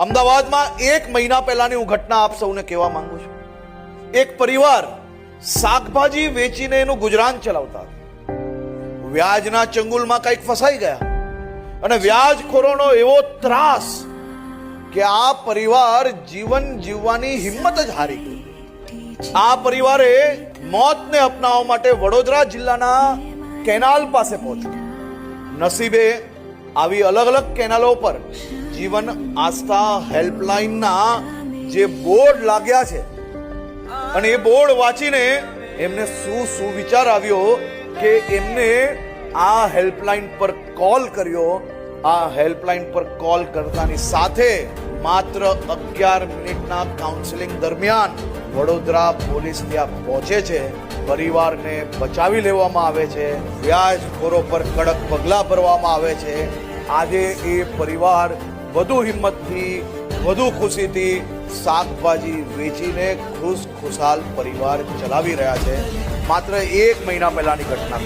અમદાવાદમાં 1 મહિના પહેલાની હું ઘટના આપ સૌને કહેવા માંગુ છું. એક પરિવાર શાકભાજી વેચીને એનું ગુજરાન ચલાવતા વ્યાજના ચંગુલમાં કંઈક ફસાઈ ગયા અને વ્યાજખોરોનો એવો ત્રાસ કે આ પરિવાર જીવન જીવવાની હિંમત જ હારી ગઈ. આ પરિવારે મોતને અપનાવવા માટે વડોદરા જિલ્લાના કેનાલ પાસે પહોંચ્યું. નસીબે આવી અલગ અલગ કેનાલો પર જીવન આસ્થા હેલ્પલાઇનના જે બોર્ડ લાગ્યા છે અને એ બોર્ડ વાંચીને એમને શું વિચાર આવ્યો કે એમને આ હેલ્પલાઇન પર કોલ કર્યો. આ હેલ્પલાઇન પર કોલ કરતાની સાથે માત્ર 11 મિનિટના કાઉન્સેલિંગ દરમિયાન વડોદરા પોલીસ ત્યાં પહોંચે છે. પરિવારને બચાવી લેવામાં આવે છે. વ્યાજખોરો પર કડક પગલાં ભરવામાં આવે છે. આજે એ પરિવાર વધુ હિંમતથી વધુ ખુશીથી શાકભાજી વેચીને ખુશાલ પરિવાર ચલાવી રહ્યા છે. માત્ર 1 મહિના પહેલાની ઘટના.